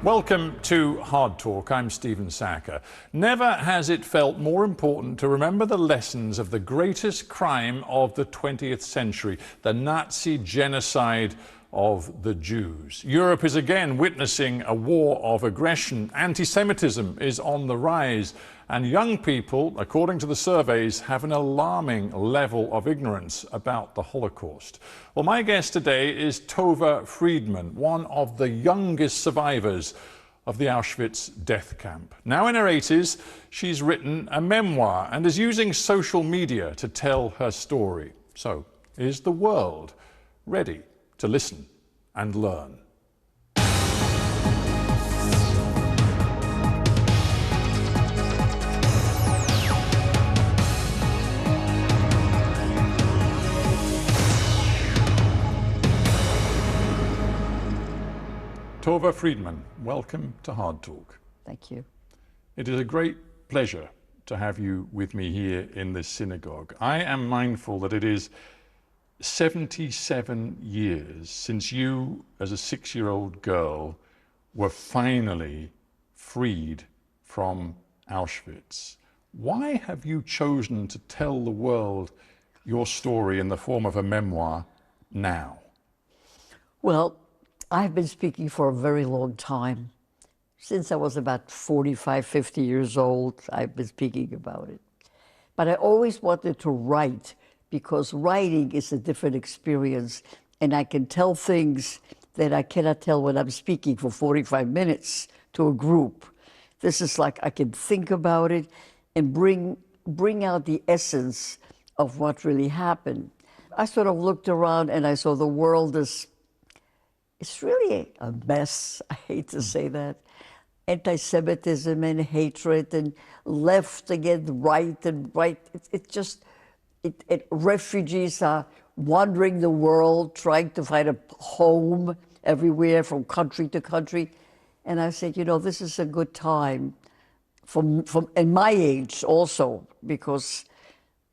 Welcome to Hard Talk. I'm Stephen Sacker. Never has it felt more important to remember the lessons of the greatest crime of the 20th century, the Nazi genocide of the Jews. Europe is again witnessing a war of aggression. Anti-Semitism is on the rise, and young people, according to the surveys, have an alarming level of ignorance about the Holocaust. Well, my guest today is Tova Friedman, one of the youngest survivors of the Auschwitz death camp. Now in her 80s, she's written a memoir and is using social media to tell her story. So, is the world ready to listen and learn? Tova Friedman, welcome to Hard Talk. Thank you. It is a great pleasure to have you with me here in this synagogue. I am mindful that it is 77 years since you, as a 6-year-old girl, were finally freed from Auschwitz. Why have you chosen to tell the world your story in the form of a memoir now? Well, I've been speaking for a very long time. Since I was about 45, 50 years old, I've been speaking about it. But I always wanted to write, because writing is a different experience, and I can tell things that I cannot tell when I'm speaking for 45 minutes to a group. This is like I can think about it and bring out the essence of what really happened. I sort of looked around and I saw the world as, it's really a mess. I hate to say that. Anti-Semitism and hatred and left against right and right. Refugees are wandering the world, trying to find a home everywhere from country to country. And I said, you know, this is a good time and my age also, because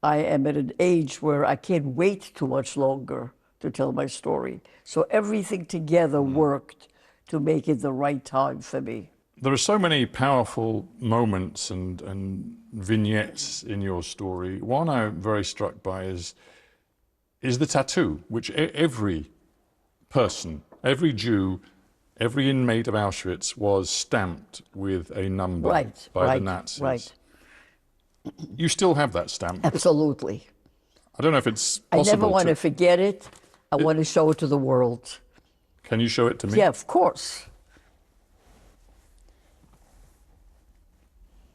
I am at an age where I can't wait too much longer to tell my story. So everything together worked to make it the right time for me. There are so many powerful moments and vignettes in your story. One I'm very struck by is the tattoo, which every person, every Jew, every inmate of Auschwitz was stamped with a number by the Nazis. Right. You still have that stamp? Absolutely. I don't know if it's possible. I never want to forget it. I want to show it to the world. Can you show it to me? Yeah, of course.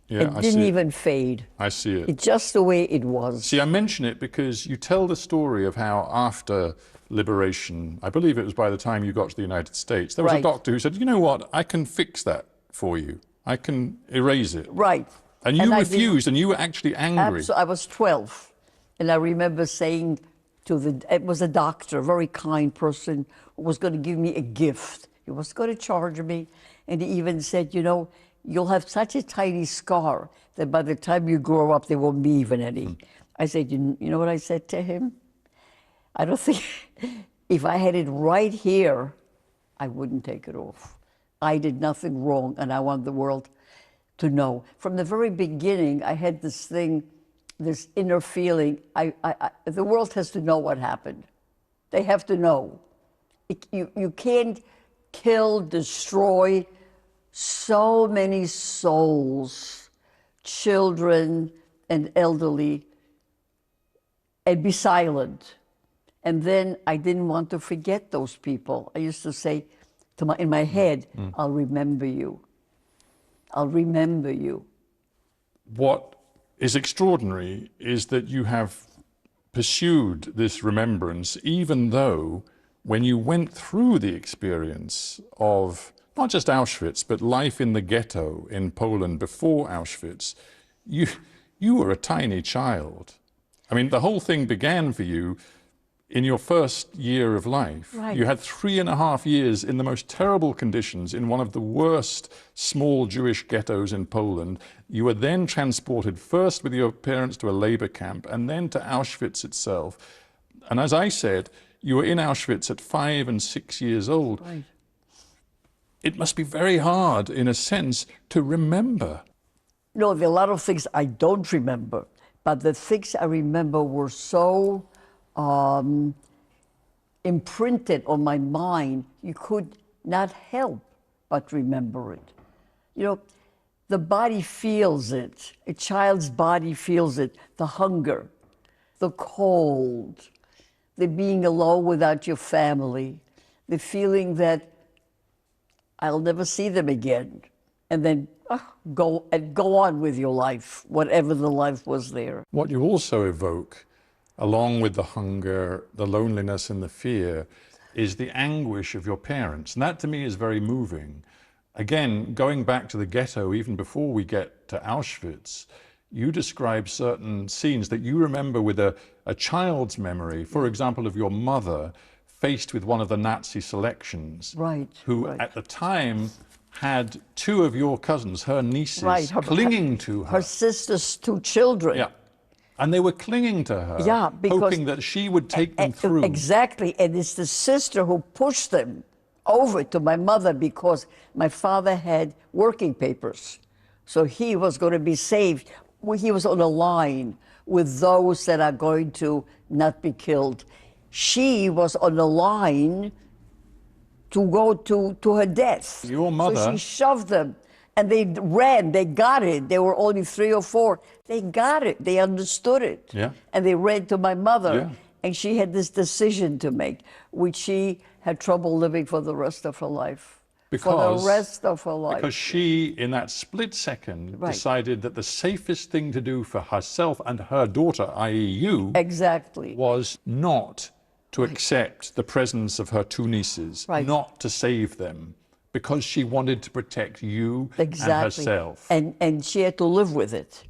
Yeah, it didn't even fade. I see it. It's just the way it was. See, I mention it because you tell the story of how after liberation, I believe it was by the time you got to the United States, there was a doctor who said, you know what, I can fix that for you. I can erase it. Right. And you refused, and you were actually angry. I was 12, and I remember saying to it was a doctor, a very kind person, who was going to give me a gift. He was going to charge me, and he even said, you know, you'll have such a tiny scar that by the time you grow up, there won't be even any. I said, you know what I said to him? I don't think, if I had it right here, I wouldn't take it off. I did nothing wrong, and I want the world to know. From the very beginning, I had this thing, this inner feeling, the world has to know what happened. They have to know. You can't kill, destroy so many souls, children and elderly, and be silent. And then I didn't want to forget those people. I used to say in my head, I'll remember you. I'll remember you. What is extraordinary is that you have pursued this remembrance, even though when you went through the experience of not just Auschwitz, but life in the ghetto in Poland before Auschwitz, you were a tiny child. I mean, the whole thing began for you in your first year of life. Right. You had 3.5 years in the most terrible conditions in one of the worst small Jewish ghettos in Poland. You were then transported first with your parents to a labor camp and then to Auschwitz itself. And as I said, you were in Auschwitz at 5 and 6 years old. Right. It must be very hard, in a sense, to remember. No, there are a lot of things I don't remember, but the things I remember were so imprinted on my mind, you could not help but remember it. You know, the body feels it. A child's body feels it. The hunger, the cold, the being alone without your family, the feeling that I'll never see them again, and then go on with your life, whatever the life was there. What you also evoke, along with the hunger, the loneliness and the fear, is the anguish of your parents. And that to me is very moving. Again, going back to the ghetto, even before we get to Auschwitz, you describe certain scenes that you remember with a child's memory, for example, of your mother faced with one of the Nazi selections, Right, who right. at the time had 2 of your cousins, her nieces, Right, clinging to her. Her sister's 2 children. Yeah. And they were clinging to her, Yeah, because hoping that she would take them through. Exactly, and it's the sister who pushed them over to my mother because my father had working papers. So he was going to be saved. He was on a line with those that are going to not be killed. She was on the line to go to her death. Your mother... So she shoved them, and they ran. They got it. They were only 3 or 4. They got it. They understood it. Yeah. And they ran to my mother. Yeah. And she had this decision to make, which she had trouble living for the rest of her life. For the rest of her life. Because she, in that split second, Right. decided that the safest thing to do for herself and her daughter, i.e. you, Exactly. was not to accept the presence of her 2 nieces, Right. not to save them, because she wanted to protect you Exactly. and herself. And she had to live with it.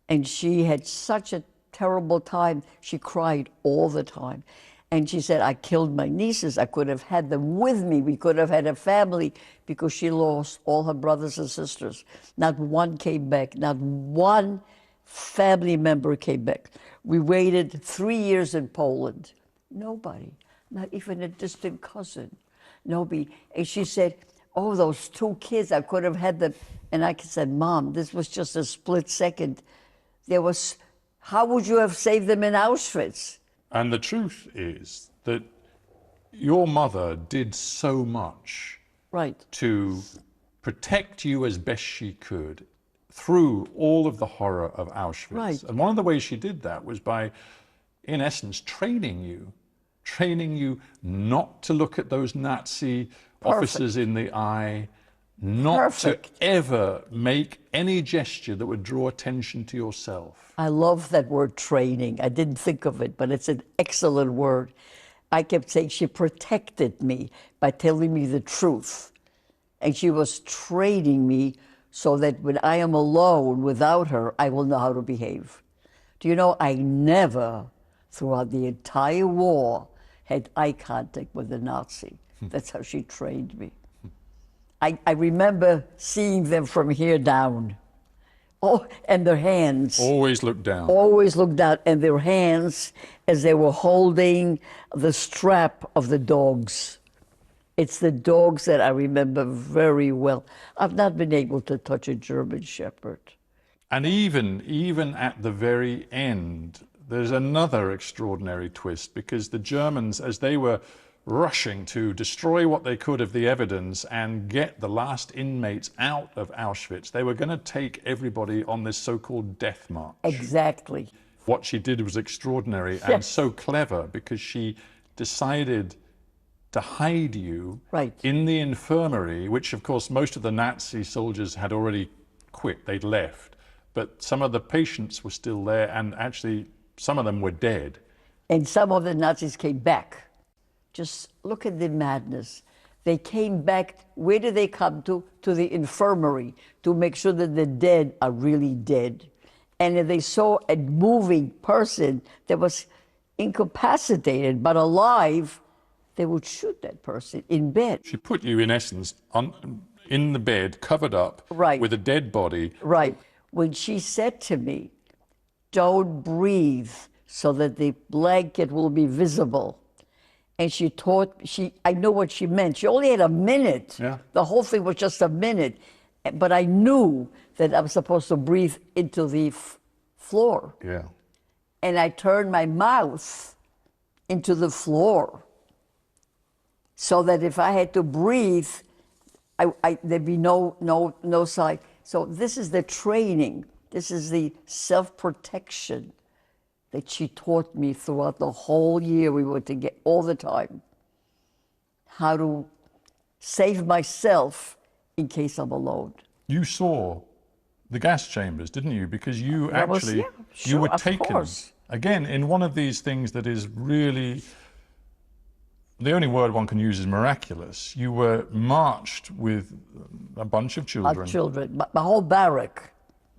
And she had such a terrible time. She cried all the time. And she said, I killed my nieces. I could have had them with me. We could have had a family, because she lost all her brothers and sisters. Not one came back. Not one family member came back. We waited 3 years in Poland. Nobody, not even a distant cousin. Nobody. And she said, oh, those 2 kids, I could have had them. And I said, Mom, this was just a split second. How would you have saved them in Auschwitz? And the truth is that your mother did so much Right. to protect you as best she could through all of the horror of Auschwitz. Right. And one of the ways she did that was by, in essence, training you not to look at those Nazi officers in the eye, not to ever make any gesture that would draw attention to yourself. I love that word, training. I didn't think of it, but it's an excellent word. I kept saying she protected me by telling me the truth. And she was training me so that when I am alone without her, I will know how to behave. Do you know, I never, throughout the entire war, had eye contact with a Nazi. That's how she trained me. I remember seeing them from here down. Oh, and their hands. Always look down. Always looked down, and their hands as they were holding the strap of the dogs. It's the dogs that I remember very well. I've not been able to touch a German Shepherd. And even at the very end, there's another extraordinary twist, because the Germans, as they were rushing to destroy what they could of the evidence and get the last inmates out of Auschwitz, they were going to take everybody on this so-called death march. Exactly. What she did was extraordinary and so clever, because she decided to hide you in the infirmary, which of course most of the Nazi soldiers had already quit, they'd left, but some of the patients were still there, and actually some of them were dead. And some of the Nazis came back. Just look at the madness. They came back. Where did they come to? To the infirmary, to make sure that the dead are really dead. And if they saw a moving person that was incapacitated but alive, they would shoot that person in bed. She put you, in essence, in the bed, covered up with a dead body. Right. When she said to me, don't breathe so that the blanket will be visible, And she taught, I know what she meant. She only had a minute. Yeah. The whole thing was just a minute. But I knew that I was supposed to breathe into the floor. Yeah. And I turned my mouth into the floor so that if I had to breathe, there'd be no sign. So this is the training. This is the self-protection that she taught me throughout the whole year we were together all the time. How to save myself in case I'm alone. You saw the gas chambers, didn't you? Because you That was- actually, yeah, you sure, were of taken, course. again, in one of these things that is really, the only word one can use is miraculous. You were marched with a bunch of Our children children, my whole barrack.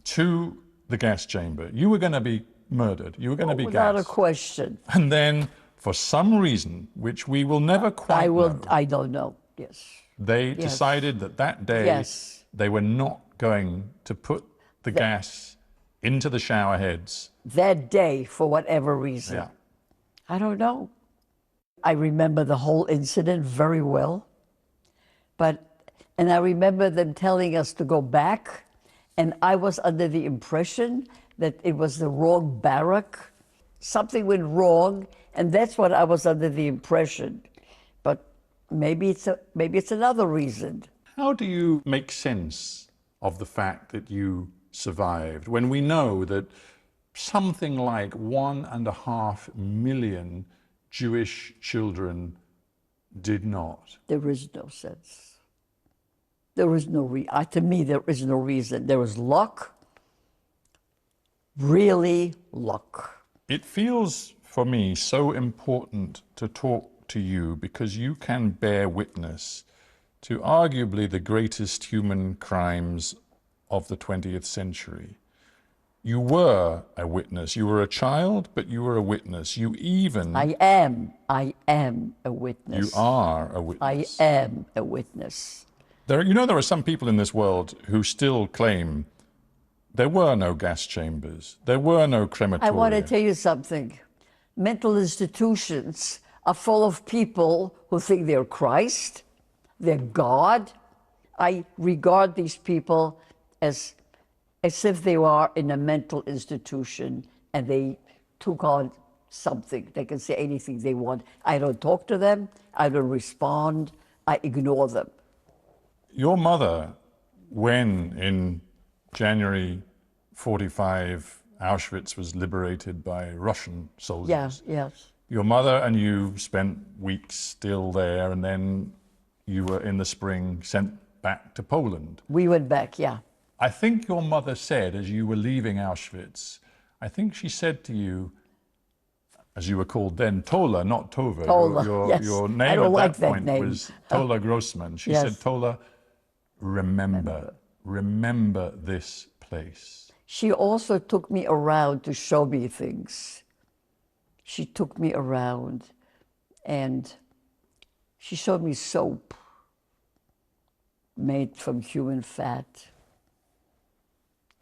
to the gas chamber. You were going to be murdered. You were going to be Without a gassed. question. And then, for some reason, which we will never quite know, I don't know, yes. they Yes. decided that that day Yes. they were not going to put the gas into the shower heads. That day, for whatever reason. Yeah. I don't know. I remember the whole incident very well. And I remember them telling us to go back, and I was under the impression that it was the wrong barrack. Something went wrong, and that's what I was under the impression. But maybe it's another reason. How do you make sense of the fact that you survived when we know that something like 1.5 million Jewish children did not? There is no sense. There is no to me, there is no reason. There was luck, really luck. It feels for me so important to talk to you because you can bear witness to arguably the greatest human crimes of the 20th century. You were a witness. You were a child, but you were a witness. You even... I am a witness. You are a witness. I am a witness. There are some people in this world who still claim there were no gas chambers, there were no crematoria. I want to tell you something. Mental institutions are full of people who think they're Christ, they're God. I regard these people as if they are in a mental institution and they took on something. They can say anything they want. I don't talk to them. I don't respond. I ignore them. Your mother, when in January 45, Auschwitz was liberated by Russian soldiers. Yes, yes. Your mother and you spent weeks still there, and then you were in the spring sent back to Poland. We went back, yeah. I think your mother said, as you were leaving Auschwitz, I think she said to you, as you were called then, Tola, not Tova. Tola, yes. Your I name don't at like that that point name. was Tola Grossman. She Yes. said, Tola, remember this place. She also took me around to show me things. She took me around and she showed me soap made from human fat.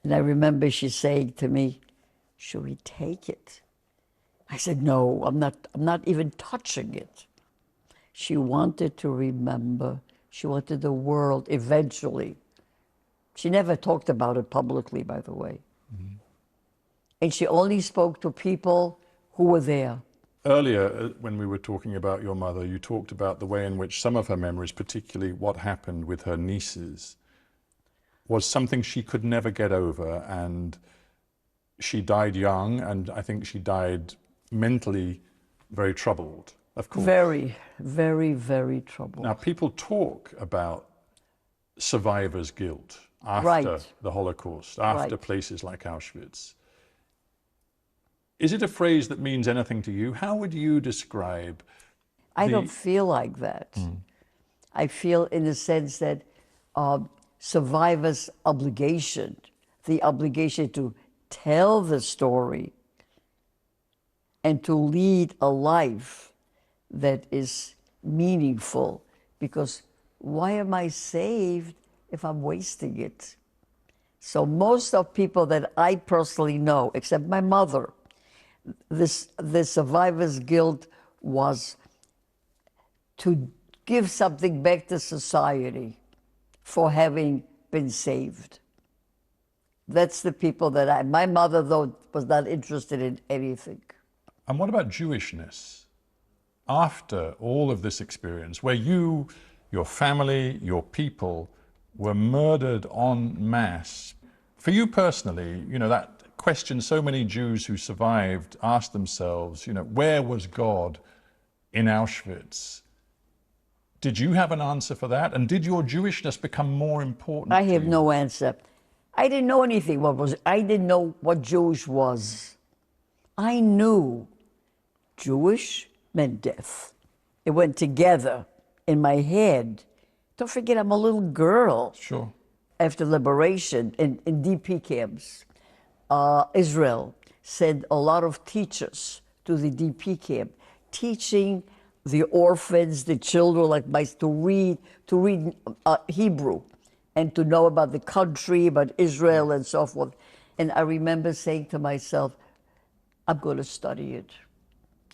And I remember she saying to me, "Should we take it?" I said, "No, I'm not even touching it." She wanted to remember. She wanted the world eventually. She never talked about it publicly, by the way. Mm-hmm. And she only spoke to people who were there. Earlier, when we were talking about your mother, you talked about the way in which some of her memories, particularly what happened with her nieces, was something she could never get over. And she died young, and I think she died mentally very troubled, of course. Very, very, very troubled. Now, people talk about survivor's guilt after Right. the Holocaust, after Right. places like Auschwitz. Is it a phrase that means anything to you? How would you describe I the- don't feel like that. I feel in the sense that survivor's obligation, the obligation to tell the story and to lead a life that is meaningful, because why am I saved if I'm wasting it? So most of people that I personally know, except my mother, the survivor's guilt was to give something back to society for having been saved. That's the people that my mother, though, was not interested in anything. And what about Jewishness? After all of this experience, where you, your family, your people were murdered en masse, for you personally, you know, that question so many Jews who survived asked themselves, you know, where was God in Auschwitz? Did you have an answer for that? And did your Jewishness become more important? I have no answer. I didn't know anything. I didn't know what Jewish was. I knew Jewish meant death. It went together in my head. Don't forget, I'm a little girl. Sure. After liberation in DP camps, Israel sent a lot of teachers to the DP camp, teaching the orphans, the children like mice, to read Hebrew and to know about the country, about Israel and so forth. And I remember saying to myself, I'm going to study it.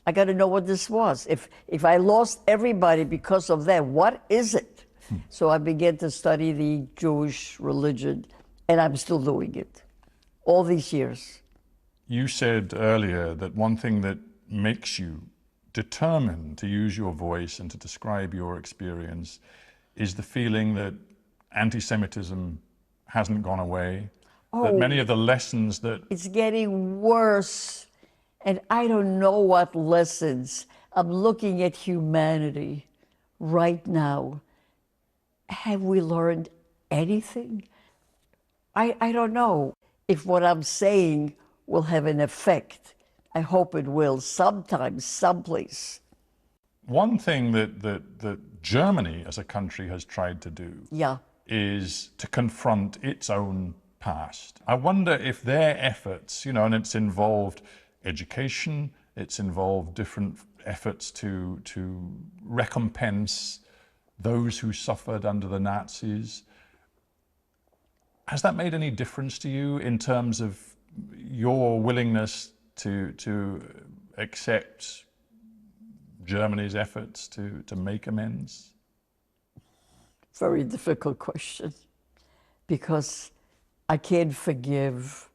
I got to know what this was. If I lost everybody because of that, what is it? So I began to study the Jewish religion, and I'm still doing it all these years. You said earlier that one thing that makes you determined to use your voice and to describe your experience is the feeling that anti-Semitism hasn't gone away, that many of the lessons that... It's getting worse, and I don't know what lessons. I'm looking at humanity right now. Have we learned anything? I don't know if what I'm saying will have an effect. I hope it will sometime, someplace. One thing that Germany as a country has tried to do is to confront its own past. I wonder if their efforts, you know, and it's involved education, it's involved different efforts to recompense those who suffered under the Nazis. Has that made any difference to you in terms of your willingness to accept Germany's efforts to make amends? Very difficult question, because I can't forgive.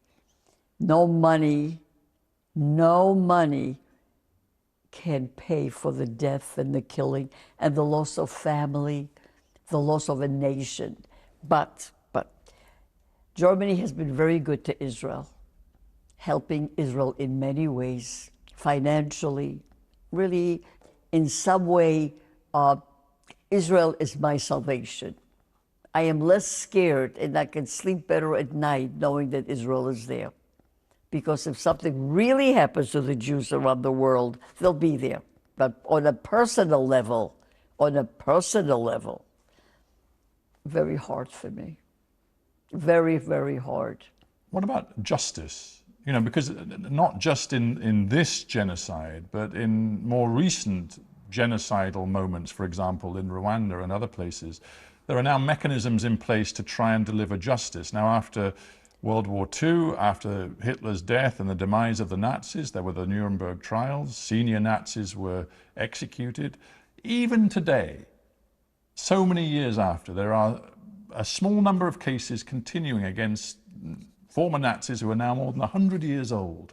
No money can pay for the death and the killing and the loss of family, the loss of a nation. But Germany has been very good to Israel, helping Israel in many ways, financially, really in some way. Israel is my salvation. I am less scared and I can sleep better at night knowing that Israel is there. Because if something really happens to the Jews around the world, they'll be there. But on a personal level, very hard for me. Very, very hard. What about justice? You know, because not just in this genocide, but in more recent genocidal moments, for example, in Rwanda and other places, there are now mechanisms in place to try and deliver justice. Now, after World War II, after Hitler's death and the demise of the Nazis, there were the Nuremberg trials, senior Nazis were executed. Even today, so many years after, there are a small number of cases continuing against former Nazis who are now more than 100 years old.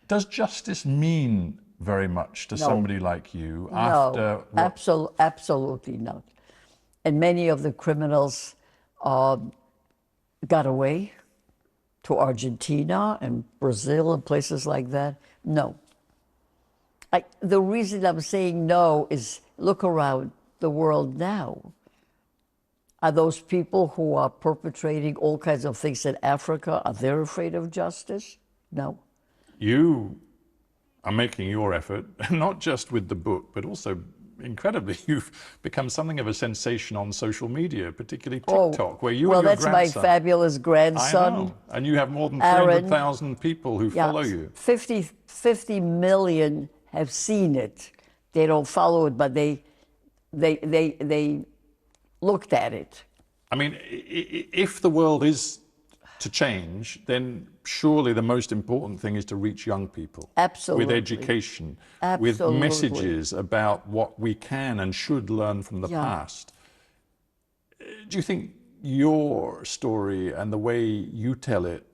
Does justice mean very much to somebody like you after... No, absolutely not. And many of the criminals got away to Argentina and Brazil and places like that. No. The reason I'm saying no is look around the world now. Are those people who are perpetrating all kinds of things in Africa, are they afraid of justice? No. You are making your effort, not just with the book, but also incredibly, you've become something of a sensation on social media, particularly TikTok, where you and your grandson... Well, that's my fabulous grandson. I know. And you have more than 300,000 people who follow you. 50 million have seen it. They don't follow it, but they looked at it. I mean, if the world is to change, then surely the most important thing is to reach young people. Absolutely. With education, Absolutely. with messages about what we can and should learn from the past. Do you think your story and the way you tell it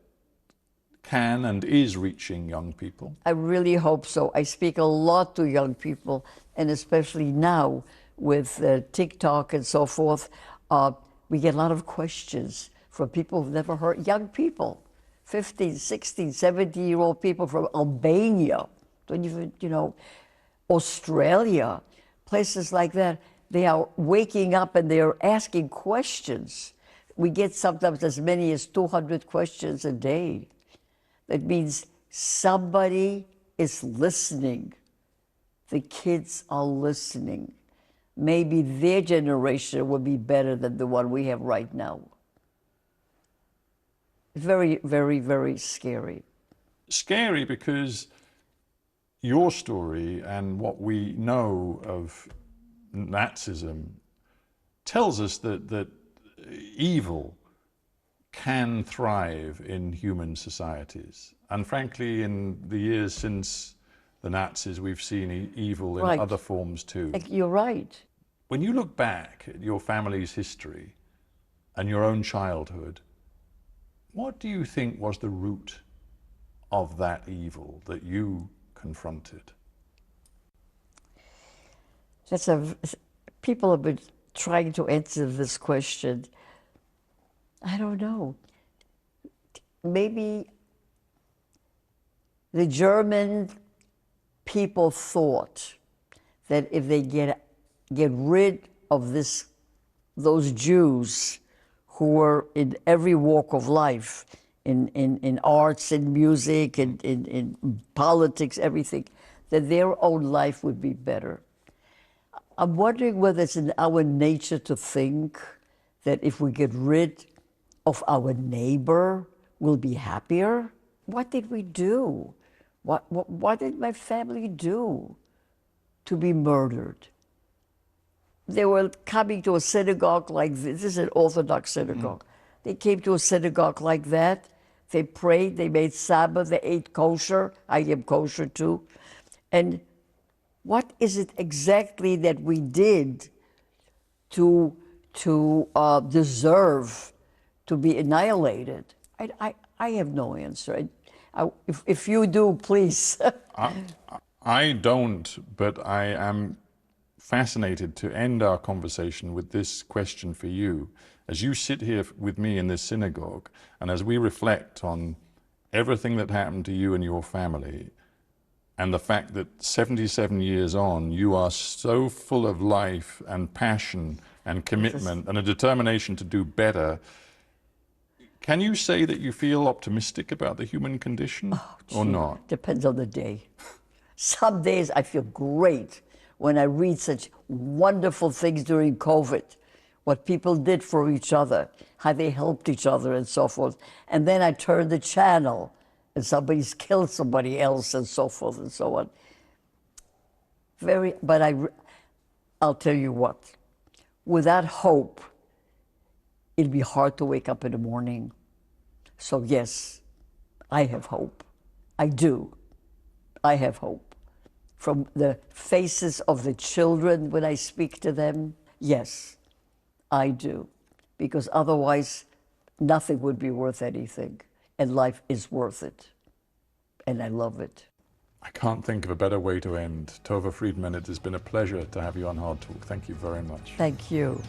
can and is reaching young people? I really hope so. I speak a lot to young people, and especially now with TikTok and so forth, we get a lot of questions from people who've never heard, young people, 15, 16, 17-year-old people from Albania, don't even, you know, Australia, places like that. They are waking up and they're asking questions. We get sometimes as many as 200 questions a day. That means somebody is listening. The kids are listening. Maybe their generation will be better than the one we have right now. Very, very, very scary. Scary because your story and what we know of Nazism tells us that evil can thrive in human societies. And frankly, in the years since the Nazis, we've seen evil in other forms too. You're right. When you look back at your family's history and your own childhood, what do you think was the root of that evil that you confronted? People have been trying to answer this question. I don't know. Maybe the German people thought that if they get rid of those Jews who were in every walk of life, in arts and music and in politics, everything, that their own life would be better. I'm wondering whether it's in our nature to think that if we get rid of our neighbor, we'll be happier. What did we do? What did my family do to be murdered? They were coming to a synagogue like this. This is an Orthodox synagogue. They came to a synagogue like that. They prayed, they made Sabbath, they ate kosher. I am kosher too. And what is it exactly that we did to deserve to be annihilated? I have no answer. If you do, please. I don't, but I am fascinated to end our conversation with this question for you. As you sit here with me in this synagogue, and as we reflect on everything that happened to you and your family, and the fact that 77 years on, you are so full of life and passion and commitment and a determination to do better, can you say that you feel optimistic about the human condition or not? Depends on the day. Some days I feel great when I read such wonderful things during COVID, what people did for each other, how they helped each other and so forth. And then I turn the channel and somebody's killed somebody else and so forth and so on. But I'll tell you what, without hope, it'd be hard to wake up in the morning. So yes, I have hope. I do. I have hope. From the faces of the children when I speak to them, yes, I do. Because otherwise, nothing would be worth anything. And life is worth it. And I love it. I can't think of a better way to end. Tova Friedman, it has been a pleasure to have you on HARDtalk. Thank you very much. Thank you.